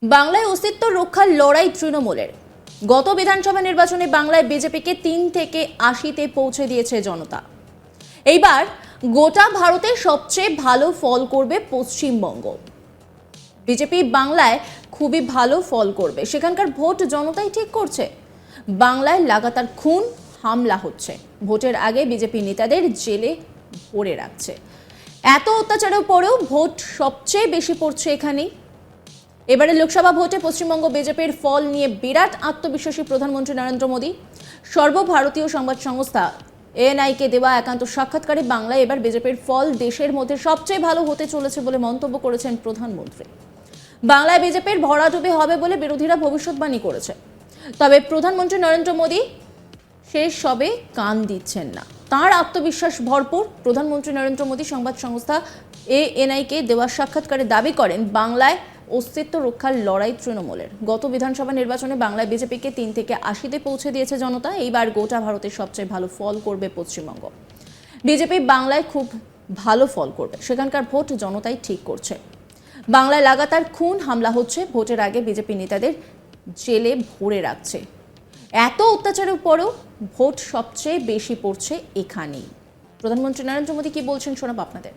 বাংলায় অস্তিত্ব রক্ষার লড়াই তৃণমূলের। গত বিধানসভা নির্বাচনে বাংলায় বিজেপিকে 3 থেকে 80-তে পৌঁছে দিয়েছে জনতা। এইবার গোটা ভারতে সবচেয়ে ভালো ফল করবে পশ্চিমবঙ্গ। বিজেপি বাংলায় খুবই ভালো ফল করবে, সেখানকার ভোট জনতাই ঠিক করছে। বাংলায় লাগাতার খুন হামলা হচ্ছে, ভোটের আগে বিজেপি নেতাদের জেলে ভরে রাখছে। এত অত্যাচারের পরেও ভোট সবচেয়ে বেশি পড়ছে এখানেই। এবারে লোকসভা ভোটে পশ্চিমবঙ্গ বিজেপির ফল নিয়ে বিরাট আত্মবিশ্বাসী প্রধানমন্ত্রী নরেন্দ্র মোদী। সর্বভারতীয় সংবাদ সংস্থা এএনআইকে দেওয়া একান্ত সাক্ষাৎকারে বাংলায় এবার বিজেপির ফল দেশের মধ্যে সবচেয়ে ভালো হতে চলেছে বলে মন্তব্য করেছেন প্রধানমন্ত্রী। বাংলায় বিজেপির ভরাডুবি হবে বলে বিরোধীরা ভবিষ্যৎবাণী করেছে, তবে প্রধানমন্ত্রী নরেন্দ্র মোদী শেষ সবে কান দিচ্ছেন না। তাঁর আত্মবিশ্বাস ভরপুর প্রধানমন্ত্রী নরেন্দ্র মোদী সংবাদ সংস্থা এএনআইকে দেওয়া সাক্ষাৎকারে দাবি করেন, বাংলায় অস্তিত্ব রক্ষার লড়াই তৃণমূলের। গত বিধানসভা নির্বাচনে বাংলায় বিজেপিকে 3 থেকে 80-তে পৌঁছে দিয়েছে জনতা। এইবার গোটা ভারতের সবচেয়ে ভালো ফল করবে পশ্চিমবঙ্গ। বিজেপি বাংলায় খুব ভালো ফল করবে, সেখানকার ভোট জনতাই ঠিক করছে। বাংলায় লাগাতার খুন হামলা হচ্ছে, ভোটের আগে বিজেপি নেতাদের জেলে ভরে রাখছে। এত অত্যাচারের পরেও ভোট সবচেয়ে বেশি পড়ছে এখানেই। প্রধানমন্ত্রী নরেন্দ্র মোদী কি বলছেন শোনাব আপনাদের।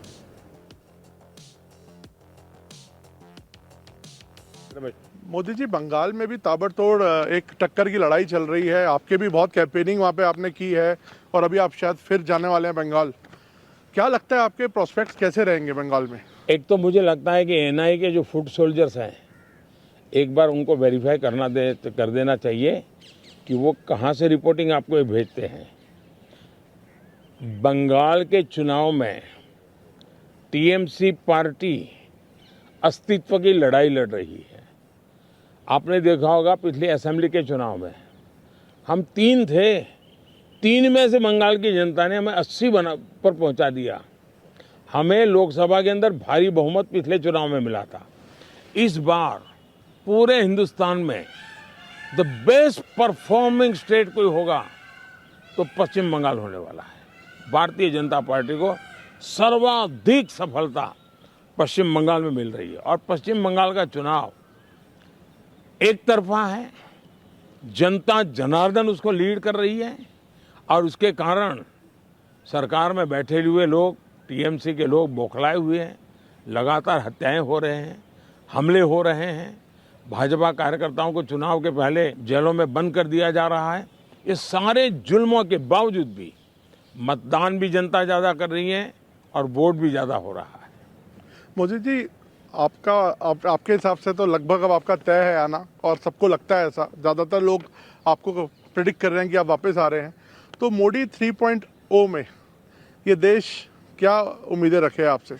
मोदी जी, बंगाल में भी ताबड़तोड़ एक टक्कर की लड़ाई चल रही है। आपके भी बहुत कैंपेनिंग वहाँ पे आपने की है और अभी आप शायद फिर जाने वाले हैं बंगाल। क्या लगता है आपके प्रोस्पेक्ट्स कैसे रहेंगे बंगाल में? एक तो मुझे लगता है कि एनआई के जो फुट सोल्जर्स हैं, एक बार उनको वेरीफाई कर देना चाहिए कि वो कहाँ से रिपोर्टिंग आपको ये भेजते हैं। बंगाल के चुनाव में टीएमसी पार्टी अस्तित्व की लड़ाई लड़ रही है। आपने देखा होगा पिछले असेंबली के चुनाव में हम 3 थे, 3 में से बंगाल की जनता ने हमें 80 पर पहुंचा दिया। हमें लोकसभा के अंदर भारी बहुमत पिछले चुनाव में मिला था। इस बार पूरे हिंदुस्तान में द बेस्ट परफॉर्मिंग स्टेट कोई होगा तो पश्चिम बंगाल होने वाला है। भारतीय जनता पार्टी को सर्वाधिक सफलता पश्चिम बंगाल में मिल रही है और पश्चिम बंगाल का चुनाव एक तरफा है, जनता जनार्दन उसको लीड कर रही है और उसके कारण सरकार में बैठे हुए लोग, टीएमसी के लोग बौखलाए हुए हैं। लगातार हत्याएं हो रहे हैं, हमले हो रहे हैं, भाजपा कार्यकर्ताओं को चुनाव के पहले जेलों में बंद कर दिया जा रहा है। ये सारे जुल्मों के बावजूद भी मतदान भी जनता ज़्यादा कर रही है और वोट भी ज़्यादा हो रहा है। मोदी जी, आपके हिसाब से तो लगभग अब आपका तय है आना, और सबको लगता है ऐसा। ज़्यादातर लोग आपको प्रेडिक्ट कर रहे हैं कि आप वापस आ रहे हैं। तो मोदी 3.0 में ये देश क्या उम्मीदें रखे आपसे?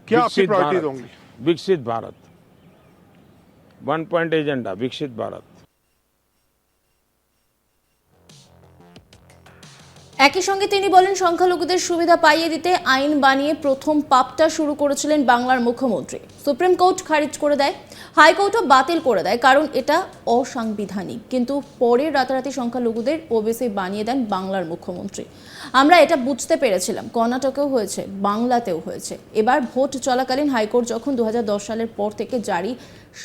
क्या आपकी प्रायोरिटीज होंगी? विकसित भारत, 1 पॉइंट एजेंडा, विकसित भारत। একই সঙ্গে তিনি বলেন, সংখ্যালঘুদের সুবিধা পাইয়ে দিতে আইন বানিয়ে প্রথম পাপটা শুরু করেছিলেন বাংলার মুখ্যমন্ত্রী। সুপ্রিম কোর্ট খারিজ করে দেয়, হাইকোর্টও বাতিল করে দেয়, কারণ এটা অসাংবিধানিক। কিন্তু পরে রাতারাতি সংখ্যালঘুদের ওবিসি বানিয়ে দেন বাংলার মুখ্যমন্ত্রী। আমরা এটা বুঝতে পেরেছিলাম, কর্ণাটকেও হয়েছে, বাংলাতেও হয়েছে। এবার ভোট চলাকালীন হাইকোর্ট যখন 2010 সালের পর থেকে জারি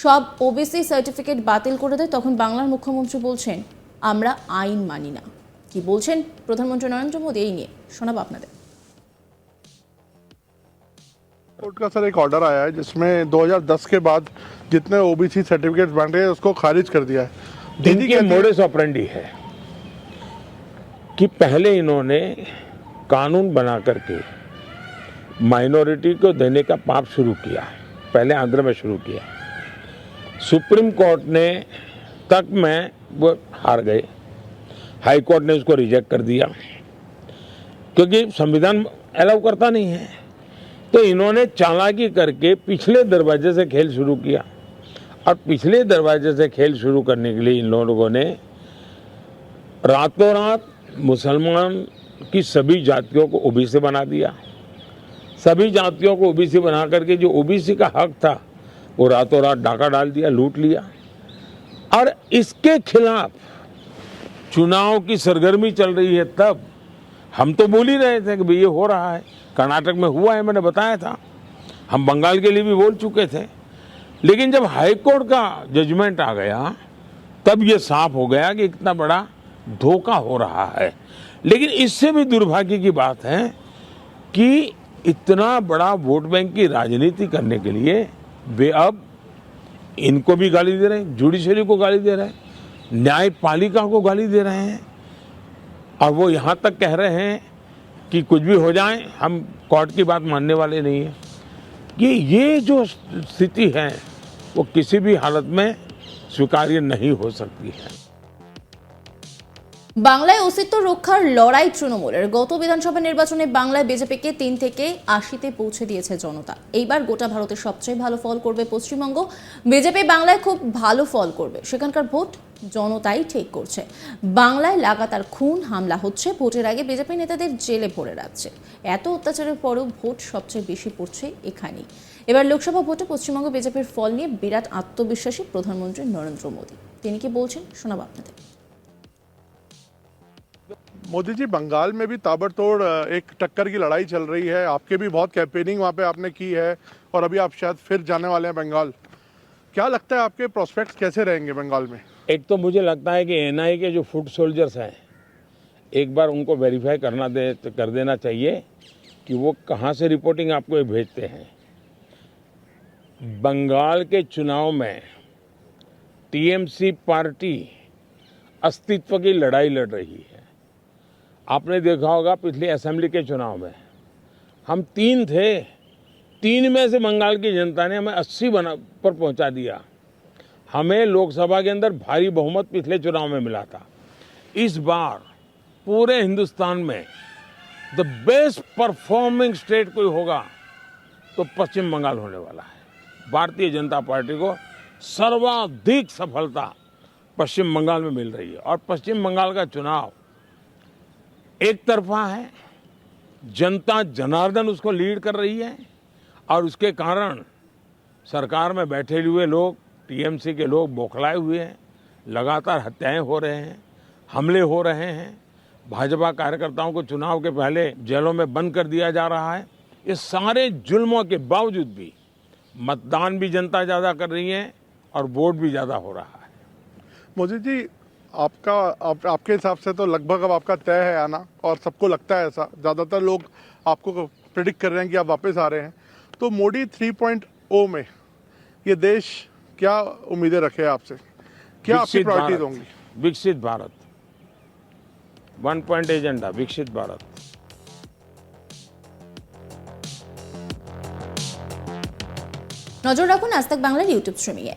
সব ওবিসি সার্টিফিকেট বাতিল করে দেয়, তখন বাংলার মুখ্যমন্ত্রী বলছেন, আমরা আইন মানি না। কি বলছেন প্রধানমন্ত্রী নরেন্দ্র মোদী এই নিয়ে শোনাবো আপনাদের। कोर्ट का सर एक ऑर्डर आया है जिसमें 2010 के बाद जितने ओबीसी सर्टिफिकेट्स बन रहे हैं उसको खारिज कर दिया है। इनकी मोडस ऑपरेंडी है कि पहले इन्होंने कानून बना करके माइनॉरिटी को देने का पाप शुरू किया, पहले आंध्र में शुरू किया। सुप्रीम कोर्ट ने तक में वो हार गए, हाई कोर्ट ने उसको रिजेक्ट कर दिया क्योंकि संविधान अलाउ करता नहीं है। तो इन्होंने चालाकी करके पिछले दरवाजे से खेल शुरू किया और पिछले दरवाजे से खेल शुरू करने के लिए इन लोगों ने रातों रात मुसलमान की सभी जातियों को ओबीसी बना दिया। सभी जातियों को ओबीसी बना करके जो ओबीसी का हक था वो रातों रात डाका डाल दिया, लूट लिया। और इसके खिलाफ चुनाव की सरगर्मी चल रही है। तब हम तो बोल ही रहे थे कि भाई ये हो रहा है, कर्नाटक में हुआ है, मैंने बताया था। हम बंगाल के लिए भी बोल चुके थे। लेकिन जब हाई कोर्ट का जजमेंट आ गया तब ये साफ हो गया कि इतना बड़ा धोखा हो रहा है। लेकिन इससे भी दुर्भाग्य की बात है कि इतना बड़ा वोट बैंक की राजनीति करने के लिए वे अब इनको भी गाली दे रहे हैं, जुडिशरी को गाली दे रहे हैं, न्यायपालिका को गाली दे रहे हैं, और वो यहाँ तक कह रहे हैं कि कुछ भी हो जाए हम कोर्ट की बात मानने वाले नहीं हैं। कि ये जो स्थिति है वो किसी भी हालत में स्वीकार्य नहीं हो सकती है। বাংলায় অস্তিত্ব রক্ষার লড়াই তৃণমূলের। গত বিধানসভা নির্বাচনে বাংলায় বিজেপিকে 3 থেকে 80-তে পৌঁছে দিয়েছে জনতা। এইবার গোটা ভারতের সবচেয়ে ভালো ফল করবে পশ্চিমবঙ্গ। বিজেপি বাংলায় খুব ভালো ফল করবে, সেখানকার ভোট জনতাই ঠিক করছে। বাংলায় লাগাতার খুন হামলা হচ্ছে, ভোটের আগে বিজেপি নেতাদের জেলে ভরে রাখছে। এত অত্যাচারের পরেও ভোট সবচেয়ে বেশি পড়ছে এখানেই। এবার লোকসভা ভোটে পশ্চিমবঙ্গ বিজেপির ফল নিয়ে বিরাট আত্মবিশ্বাসী প্রধানমন্ত্রী নরেন্দ্র মোদী। তিনি কি বলছেন শোনাবো আপনাদের। मोदी जी, बंगाल में भी ताबड़तोड़ एक टक्कर की लड़ाई चल रही है। आपके भी बहुत कैंपेनिंग वहाँ पे आपने की है और अभी आप शायद फिर जाने वाले हैं बंगाल। क्या लगता है आपके प्रोस्पेक्ट्स कैसे रहेंगे बंगाल में? एक तो मुझे लगता है कि एनआई के जो फुट सोल्जर्स हैं एक बार उनको वेरीफाई कर देना चाहिए कि वो कहाँ से रिपोर्टिंग आपको ये भेजते हैं। बंगाल के चुनाव में टीएमसी पार्टी अस्तित्व की लड़ाई लड़ रही है। आपने देखा होगा पिछले असेंबली के चुनाव में हम 3 थे, 3 में से बंगाल की जनता ने हमें 80 पर पहुंचा दिया। हमें लोकसभा के अंदर भारी बहुमत पिछले चुनाव में मिला था। इस बार पूरे हिंदुस्तान में द बेस्ट परफॉर्मिंग स्टेट कोई होगा तो पश्चिम बंगाल होने वाला है। भारतीय जनता पार्टी को सर्वाधिक सफलता पश्चिम बंगाल में मिल रही है और पश्चिम बंगाल का चुनाव एक तरफा है, जनता जनार्दन उसको लीड कर रही है और उसके कारण सरकार में बैठे हुए लोग, टीएमसी के लोग बौखलाए हुए हैं। लगातार हत्याएं हो रहे हैं, हमले हो रहे हैं, भाजपा कार्यकर्ताओं को चुनाव के पहले जेलों में बंद कर दिया जा रहा है। ये सारे जुल्मों के बावजूद भी मतदान भी जनता ज़्यादा कर रही है और वोट भी ज़्यादा हो रहा है। मोदी जी, आपके हिसाब से तो लगभग अब आपका तय है आना, और सबको लगता है ऐसा। ज़्यादातर लोग आपको प्रेडिक्ट कर रहे हैं कि आप वापस आ रहे हैं। तो मोदी 3.0 में ये देश क्या उम्मीदें रखे आपसे? क्या आपकी प्रायोरिटीज होंगी? विकसित भारत, 1 पॉइंट एजेंडा, विकसित भारत। নজর রাখুন আজ তাক বাংলার ইউটিউব স্ট্রিমিংয়ে।